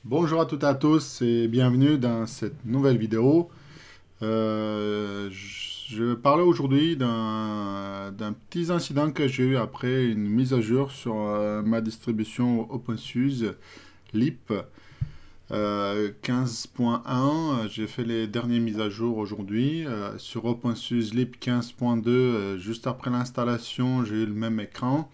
Bonjour à toutes et à tous et bienvenue dans cette nouvelle vidéo. Je vais parler aujourd'hui d'un petit incident que j'ai eu après une mise à jour sur ma distribution OpenSUSE LEAP 15.1. J'ai fait les dernières mises à jour aujourd'hui. Sur OpenSUSE LEAP 15.2, juste après l'installation, j'ai eu le même écran.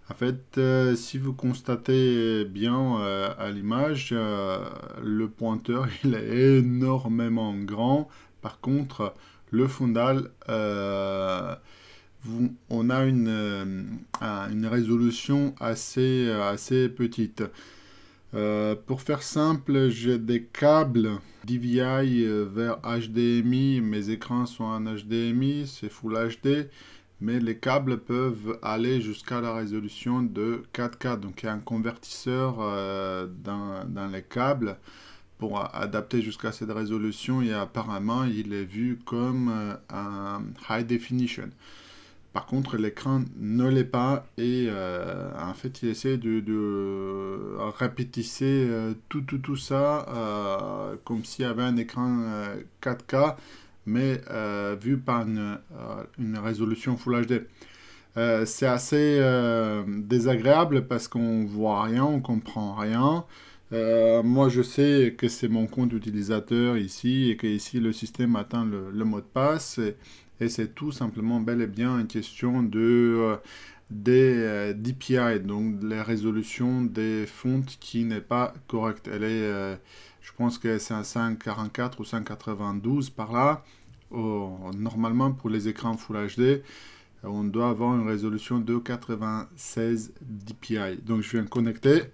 En fait, si vous constatez bien à l'image, le pointeur il est énormément grand. Par contre, le fondal, on a une résolution assez petite. Pour faire simple, j'ai des câbles DVI vers HDMI. Mes écrans sont en HDMI, c'est Full HD. Mais les câbles peuvent aller jusqu'à la résolution de 4K. Donc il y a un convertisseur dans les câbles pour adapter jusqu'à cette résolution et apparemment il est vu comme un high definition. Par contre l'écran ne l'est pas et en fait il essaie de répétisser tout ça comme s'il y avait un écran 4K mais vu par une résolution Full HD. C'est assez désagréable parce qu'on voit rien, on comprend rien. Moi, je sais que c'est mon compte utilisateur ici et que ici le système atteint le mot de passe et c'est tout simplement bel et bien une question des DPI, donc les résolutions des fontes qui n'est pas correcte. Je pense que c'est un 544 ou 592 par là. Normalement, pour les écrans Full HD, on doit avoir une résolution de 96 dpi. Donc je viens de connecter.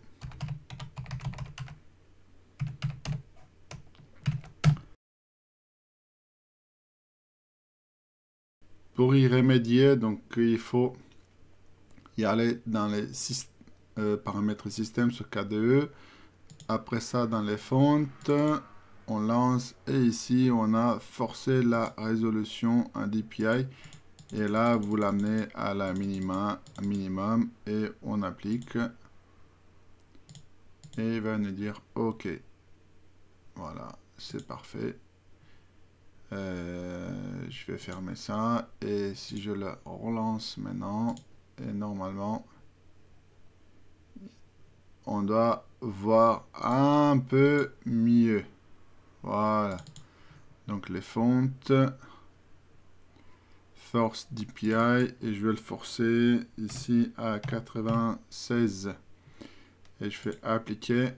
Pour y remédier, donc il faut y aller dans les paramètres système sur KDE. Après ça, dans les fontes, on lance et ici on a forcé la résolution en dpi. Et là, vous l'amenez à la minimum et on applique. Et il va nous dire OK. Voilà, c'est parfait. Je vais fermer ça. Et si je le relance maintenant, et normalement, on doit voir un peu mieux. Voilà. Donc les fontes. Force DPI. Et je vais le forcer ici à 96. Et je fais appliquer.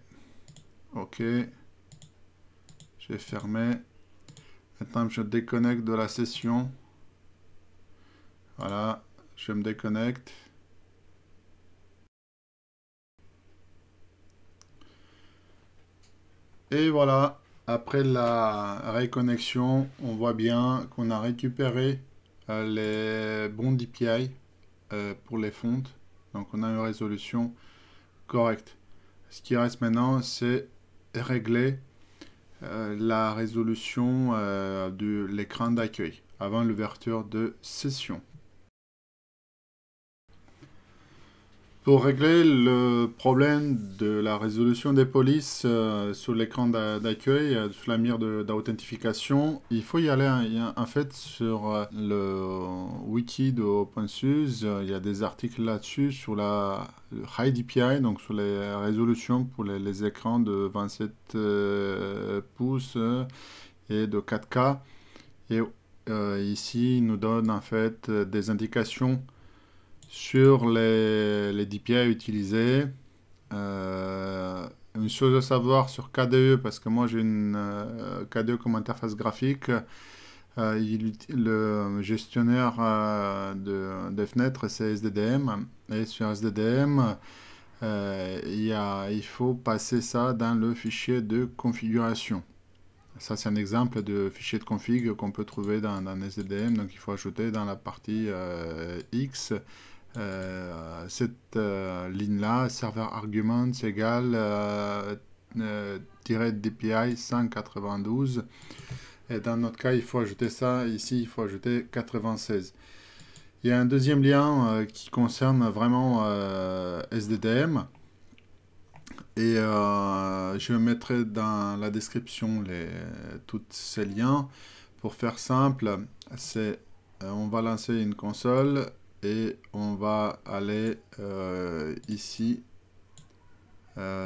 OK. Je vais fermer. Maintenant, je déconnecte de la session. Voilà, je me déconnecte. Et voilà, après la reconnexion, on voit bien qu'on a récupéré les bons DPI pour les fontes. Donc on a une résolution correcte. Ce qui reste maintenant, c'est régler la résolution de l'écran d'accueil avant l'ouverture de session. Pour régler le problème de la résolution des polices sur l'écran d'accueil, sur la mire d'authentification, il faut y aller en fait sur le wiki de OpenSUSE. Il y a des articles là-dessus sur le High DPI, donc sur les résolutions pour les écrans de 27 pouces et de 4K. Et ici, il nous donne en fait des indications sur les DPI utilisés. Une chose à savoir sur KDE, parce que moi j'ai une KDE comme interface graphique, le gestionnaire des fenêtres c'est SDDM, et sur SDDM il faut passer ça dans le fichier de configuration. Ça c'est un exemple de fichier de config qu'on peut trouver dans SDDM, donc il faut ajouter dans la partie X cette ligne-là, server arguments égale DPI 192. Et dans notre cas, il faut ajouter ça. Ici, il faut ajouter 96. Il y a un deuxième lien qui concerne vraiment SDDM. Et je mettrai dans la description tous ces liens. Pour faire simple, c'est on va lancer une console et on va aller ici.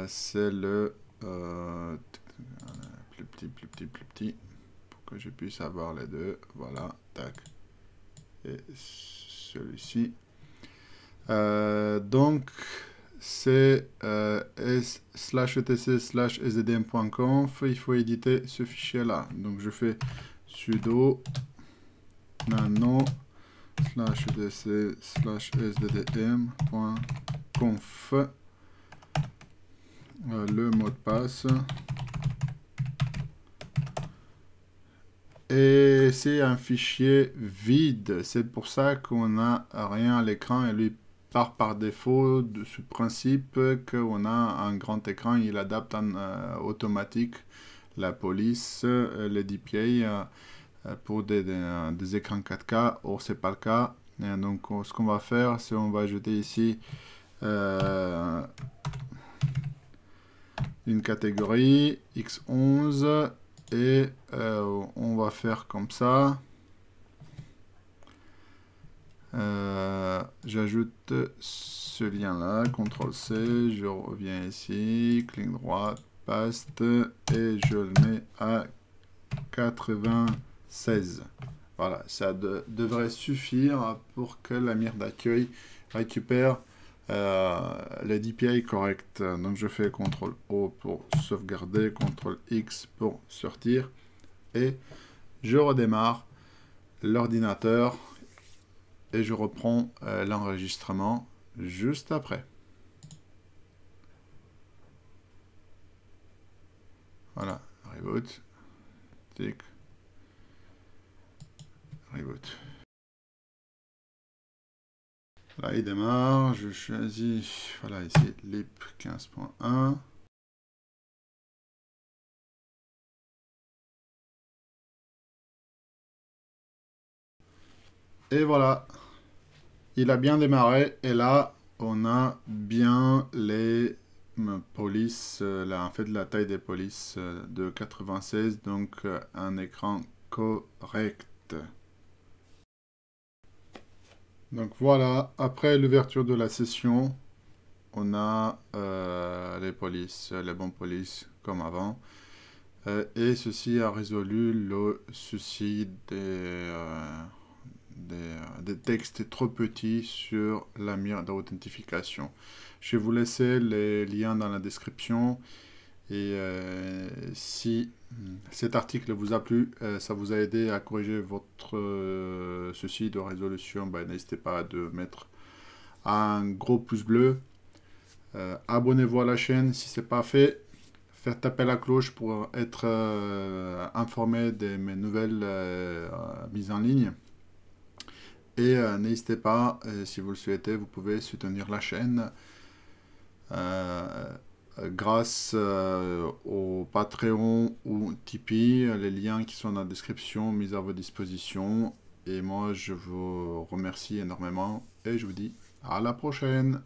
C'est le plus petit, pour que je puisse avoir les deux. Voilà, tac. Et celui-ci. Donc, c'est /etc/sdm.conf. Il faut éditer ce fichier-là. Donc, je fais sudo nano /etc/sddm.conf. Le mot de passe. Et c'est un fichier vide. C'est pour ça qu'on n'a rien à l'écran. Et lui part par défaut de ce principe qu'on a un grand écran. Il adapte en automatique la police, les DPI pour des écrans 4K. Or, c'est pas le cas. Et donc, ce qu'on va faire, c'est on va ajouter ici une catégorie X11 et on va faire comme ça. J'ajoute ce lien là, CTRL-C, je reviens ici, clic droit, paste et je le mets à 96. Voilà, ça devrait suffire pour que la mire d'accueil récupère les DPI corrects. Donc je fais CTRL-O pour sauvegarder, CTRL-X pour sortir et je redémarre l'ordinateur et je reprends l'enregistrement juste après. Voilà, reboot, tic, reboot. Là, il démarre, je choisis, voilà, ici, lib 15.1. Et voilà, il a bien démarré, et là, on a bien les polices, en fait, la taille des polices de 96, donc un écran correct. Donc voilà, après l'ouverture de la session, on a les polices, les bons polices comme avant. Et ceci a résolu le souci des textes trop petits sur la mire d'authentification. Je vais vous laisser les liens dans la description. Et si cet article vous a plu, ça vous a aidé à corriger votre souci de résolution, n'hésitez pas à mettre un gros pouce bleu. Abonnez-vous à la chaîne si ce n'est pas fait. Faire taper la cloche pour être informé de mes nouvelles mises en ligne. Et n'hésitez pas, si vous le souhaitez, vous pouvez soutenir la chaîne grâce au Patreon ou Tipeee. Les liens qui sont dans la description mis à votre disposition. Et moi, je vous remercie énormément et je vous dis à la prochaine.